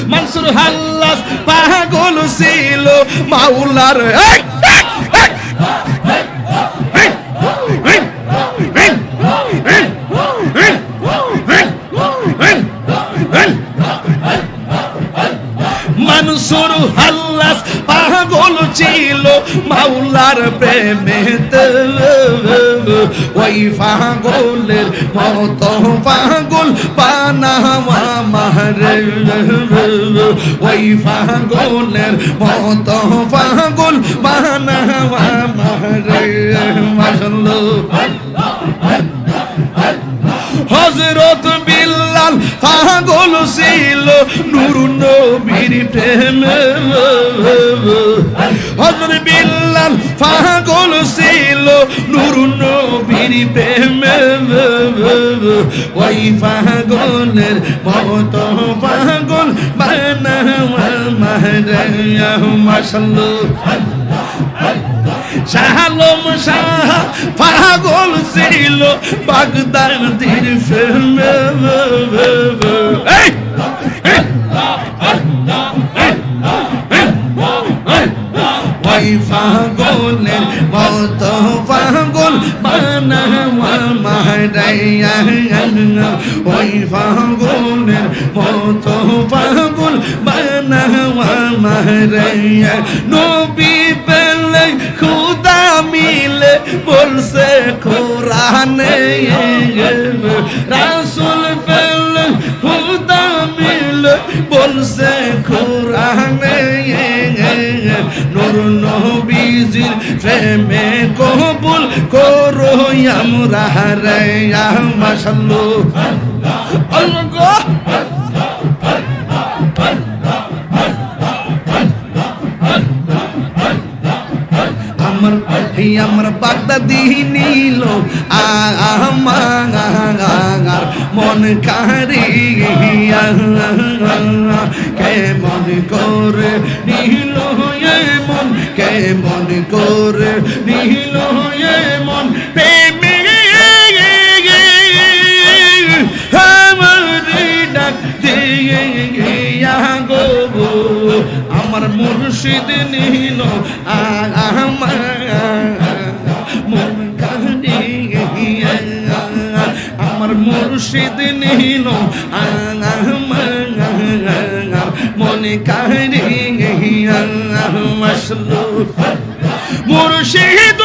মানসুর হাল্লাস পাগল ছিল মাওলার মানসুর হাল্লাস পাগল ছিল মাওলার প্রেমেতে ওই পাগলের মতো পাগল বানাওয়া মারে ওই পাগলের মতো পাগল বানাওয়া মারে হযরত বিল্লাল পাগল ছিল নূর নবীর প্রেমে হযরত বিল্লাল পাগল ছিল নূর নবীর প্রেমে ওই পাগলের মতো পাগল বানাওয়া মারে মাশাআল্লাহ শাহালম শাহ পাগল ছিল বাগদাদের প্রেমে ওই পাগলের মতো পাগল বানাওয়া মারাইয়া ওই পাগলের মতো পাগল বানাওয়া মারাইয়া নবী পেলে খুদা মিলে বলছে কোরআনে রাসূল পেলে খুদা মিলে বলছে কোরআনে নূর নবীজির প্রেমে কবুল করো আমরা রে মাশাআল্লাহ আল্লাহ আমার বাগদাদি নিল আমার মন কারিয়া কেমন করে নিল মন কেমন করে নিল মন প্রেমে আমার ডাক দিয়া গো আমার মুর্শিদ নিল আমার মন কারিয়া আমার মুর্শিদ নিল মন কারিয়া মাশাআল্লাহ মুর্শিদ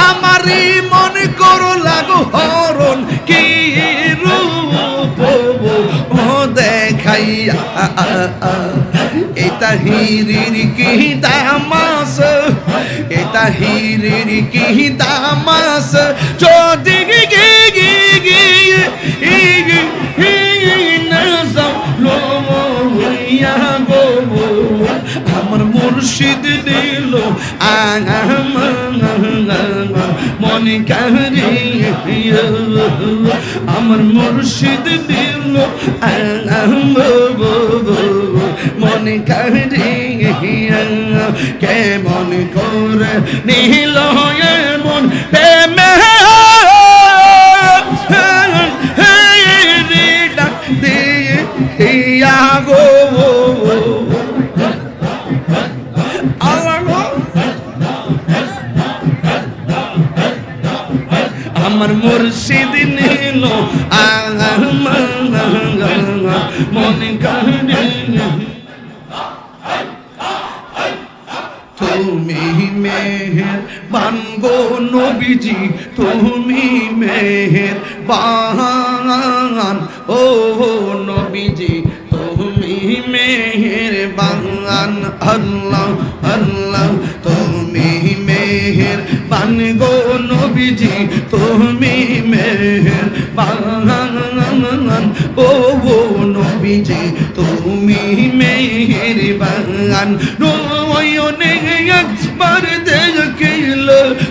আমারি মন করো লাগো হরণ কি রূপ ও দেখাইয়া এটা হিরির কি দামাস এটা হিরির কি দামাস যদি আমার মুর্শিদ দিল মন কারিয়া আমার মুর্শিদ দিল মন কারিয়া কেমন করে নিল মন প্রেমে ডাক দিয়া গো আমার মুর্শিদ নিল মন কারিয়া তুমি মেহেরবান গো নবীজি তুমি মেহেরবান ও নবীজি তুমি মেহেরবান আল্লাহ আল্লাহ তুমি মেহেরবান গো নবীজি তুমি মেহেরবান ও নবীজি তুমি মেহেরবান নয়নে একবার দেখিল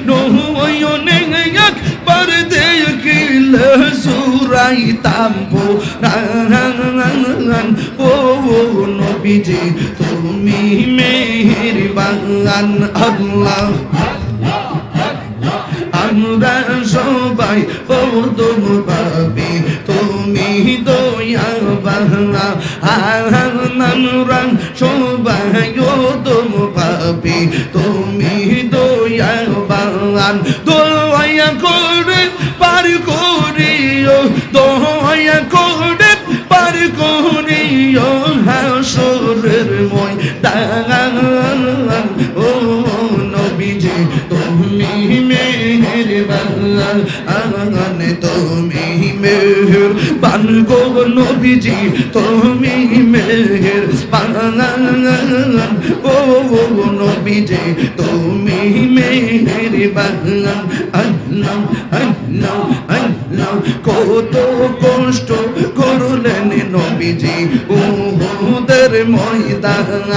নয়নে একবার দেখিল সুরাইতাম পুরাণ ও নবীজি তুমি মেহেরবান আল্লাহ কোরআন সবাই দম পাবে তুমি দয়াবান দয়া করে পার করিও দয়া করে পার করিও হাসরের ময়দান ও নবীজি তুমি মেহেরবান তুমি মেহেরবান গো নবীজি তুমি মেহেরবান ও নবীজি তুমি মেহেরবান আল্লাহ আল্লাহ আল্লাহ কত কষ্ট করলেন নবীজি উহুদের ময়দান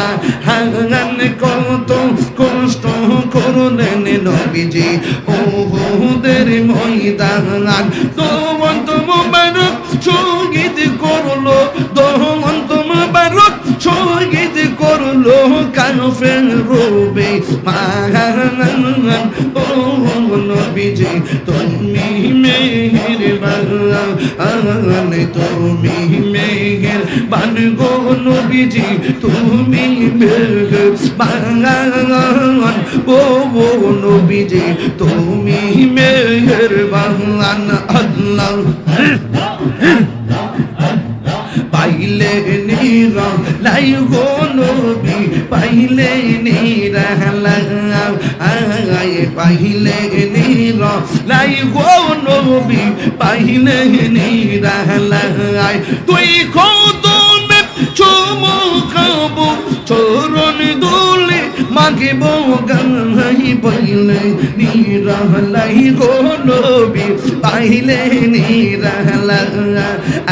কত কষ্ট করলেন নবীজি উহুদের ময়দান দমন্ত মুবারক শহীদ করলো দমন্ত মুবারক শহীদ করলো কাফের রবে ও নবীজি তুমি মেহেরবান তুমি মেহেরবান গো নবীজি তুমি মেহেরবান ও নবীজি তুমি মেহেরবান আল্লাহ পাইলে নিরা লাই গো নবী পাইলে নিরা আয় পাইলে নিরা লাই গো নবী পাইলে নিরা তুই কদমে চুমুকাবো চরণ দুলে মাগিব গাই পাইলে নিরা লাই গো নবী পাইলে নিরা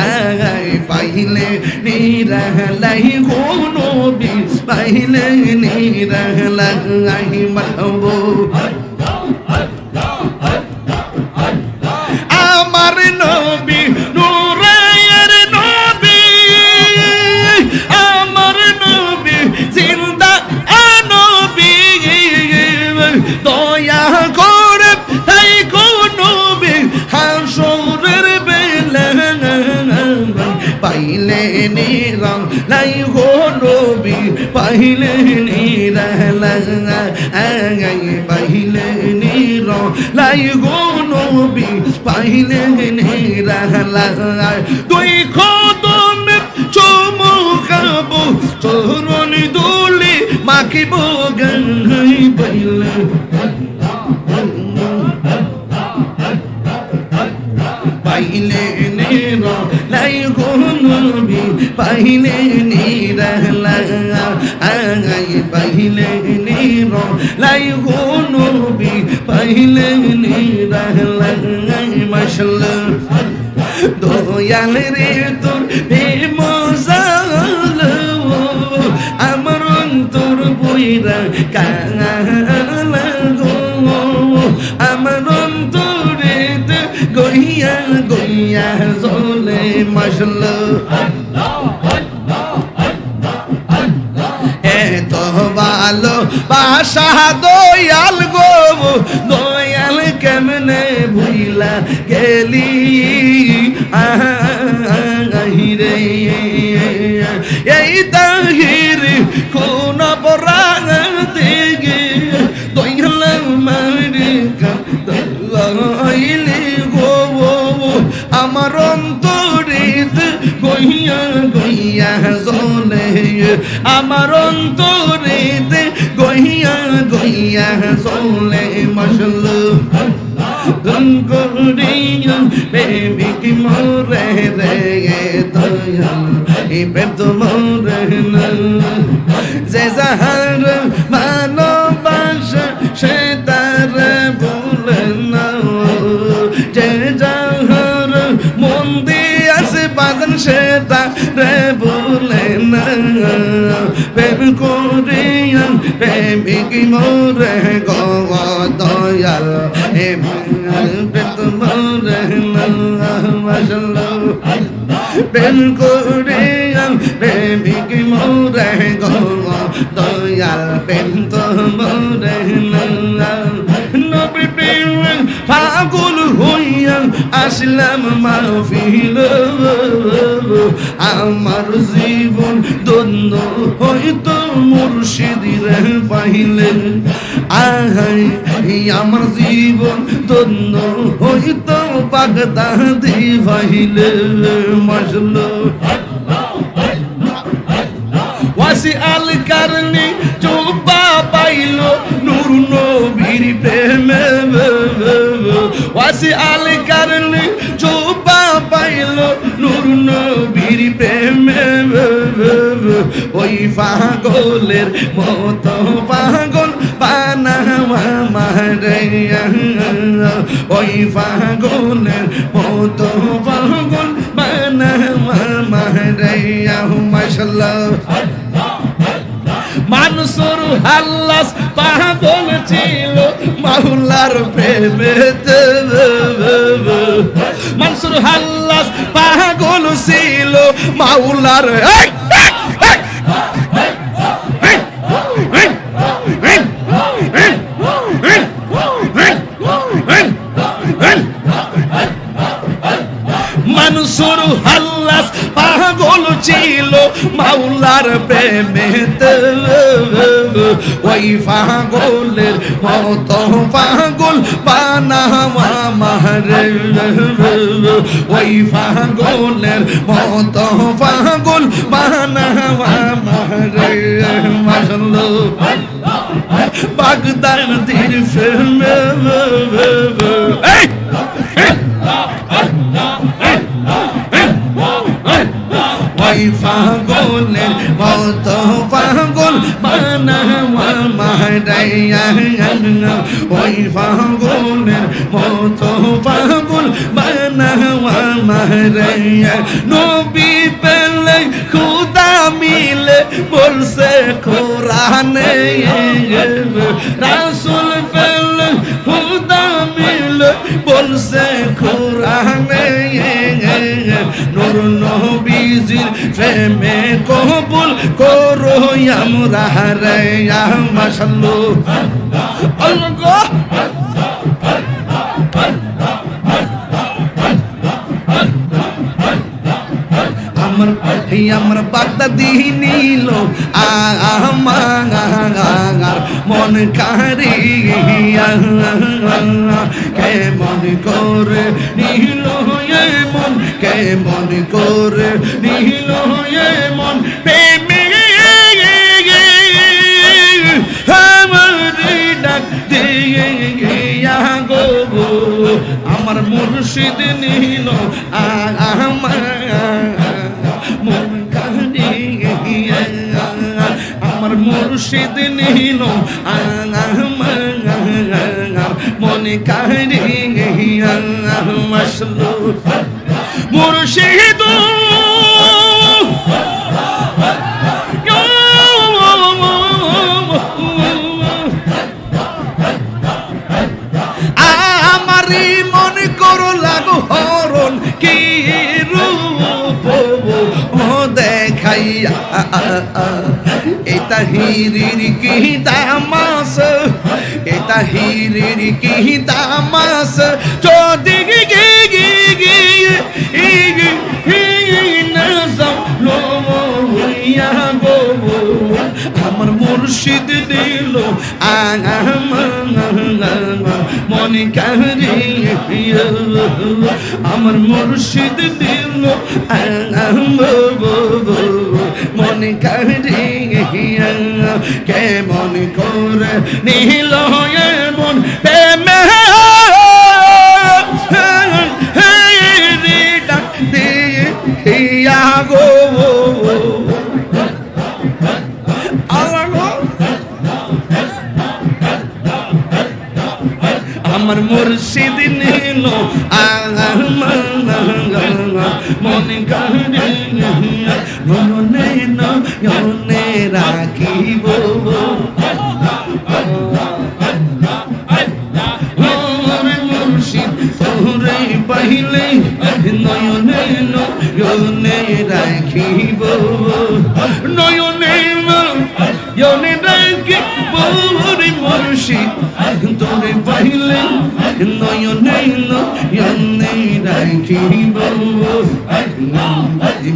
আয় পাইলে নিরালাই গো নবী পাইলে নিরালাই মারবো আমার নবী নূরের নবী আমার নবী জিন্দা নবী দয়া করে তাই গো নবী হাসরের পাইলে নিরা লাই গো নবী পাইলে নিরা পাইলে নিরা লাই গো নবী পাইলে নিরা তুই কদমে চুমুকাবো চরণ দুলে মাখিব গাই পাইলে পাইলে নিরা লাই গো নবী পাইলে নিরা পাইলে নিরা লাই গো নবী পাইলে নিরা মাশাআল্লাহ দয়াল রে তোর মজাল আমার অন্তর বইরা কালা গো আমার অন্তরে গইয়া গইয়া জলে মাশাআল্লাহ এত ভালো বাসা দয়াল গো দয়াল কেমনে ভুইলা গেলি আহিরে এই তাহির কোন পরাগ থেকে দয়াল মারি কাইলি গো আমার অন্তরিত গইয়া গইয়া জলে আমার অন্তরিত গইয়া গইয়া জলে মাশাআল্লাহ গন করিয়া বেবি কি মোরে রে দয়াল এই বেদ মোরে না যে যাহার ভালোবাসা সে তার ভুলে না যে যাহার মন দিয়াছে বাগান সে তার ভুলে না প্রেম করিয়া প্রেমী কি মোরে গো দয়াল হে বেদ মোরে না মাশাআল্লাহ প্রেম করিয়া প্রেমী কি মোরে গো দয়াল প্রেম তো মোরে না নবী প্রেম পাগল হইয়া আসলাম মাহফিল আমার জীবন ধন্য হইতো মুর্শিদিরে পাইলে আহাই আমার জীবন ধন্য হইতো বাগদাদি পাইলে মজলো ওয়াসি আল কারনি চোপা পাইলো নূর নবীর প্রেমে ওয়াসি আল কারনি চোপা পাইলো নূর নবীর প্রেমে ওই পাগলের মতো পাগল বানাওয়া মারাইয়া ওই পাগলের মতো পাগল বানাওয়া মারাইয়া মাশাআল্লাহ মানসুর হাল্লাস পাগল ছিল মাওলার প্রেমেতে মানসুর হাল্লাস পাগল ছিল মাওলার মানসুর হাল্লাস পাগল ছিল মাওলার প্রেমেতে ওই পাগলের মতো পাগল বানাওয়া মারে ওই পাগলের মতো পাগল বানাওয়া মারে মাশাআল্লাহ বাগদাদির প্রেমে ওই পাগলের মতো পাগল বানাওয়া মারাইয়া ওই পাগলের মতো পাগল বানাওয়া মারাইয়া নবী পেলে খুদা মিলে বলছে কোরআনে রাসূল পেলে খুদা মিলে বলছে কোরআনে নূর নবীজির প্রেমে কবুল করো আমরা রে মাশাআল্লাহ আল্লাহ আমার বাগদাদি নিল আমার মন কারিয়া কেমন করে নিল মন কেমন করে নিল মন প্রেমে আমার ডাক দিয়ে গো আমার মুর্শিদ নিল আমার আমার মুর্শিদ নিল মনে কাহিয়া মাশাআল্লাহ মুর্শিদ আমারই মনে করো লাগো হরণ কি রূপ দেখাইয়া এটা হিরির কি দামাস এটা হিরির কি দামাস যদি আমার মুর্শিদ দিল মনে কারিয়া আমার মুর্শিদ দিল মনে কারিয়া কেমন করে নিল মন প্রেমে ডাক দিয়া গো আমার মুর্শিদ নিল মনে কারিয়া নয়নে রাখিব মুর্শিদ তোরে পাইলে নয়নে নয়নে রাখিব নয়নে নয়নে রাখিব মুর্শিদ তোরে পাইলে নয়নে নয়নে রাখিব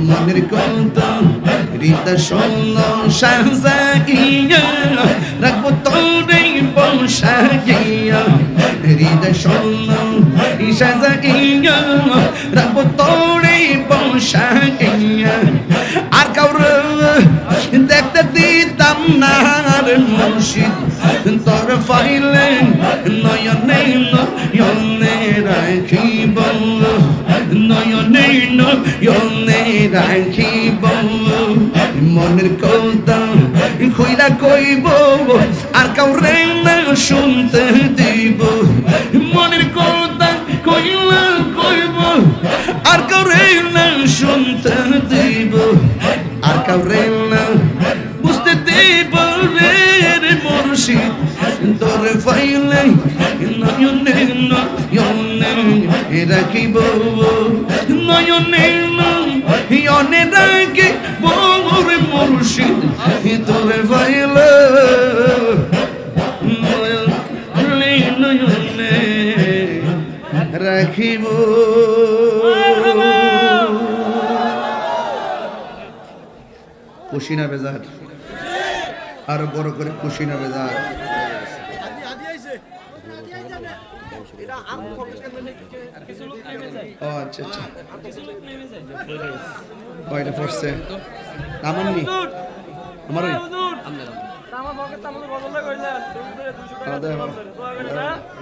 মনের কথা হৃদয় শূন্য সাজাইয়া রাখবো তোরে বসাইয়া হৃদয় শূন্য সাজাইয়া রাখবো তোরে বসাইয়া আর কাউরে দেখতে দিতাম না মুর্শিদ তোর ফাইলে নয়নে নয়নে রাখিব নয়নে নয়নে রাখিব মনের কথা কইরা কইব আর কাউরে না শুনতে দিব মনের কথা কইলা কইব আর কাউরে না শুনতে দিব আর কাউরে না বুঝতে দিব রে মুর্শিদ তোর ফাইলে নয়নে নয়নে রাখিব নয়নে নয়নে রাখিব রে মুর্শিদ তোর ফাইলে নয়নে নয়নে রাখিব খুশি না বেজার আরো বড় করে খুশি না বেজার ও আচ্ছা আচ্ছা কয়টা পড়ছে আমারনি আমারই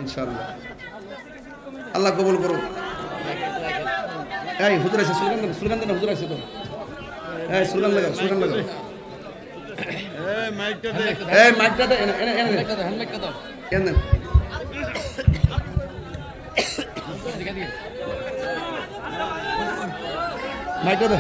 ইনশাআল্লাহ আল্লাহ কবুল করুন এই হুজুর আছে সুলগান দেন হুজুর আছে তো এই সুলগান লাগাও এই মাইকটা দে এনে মাইকটা দাও কেন মাইকটা দে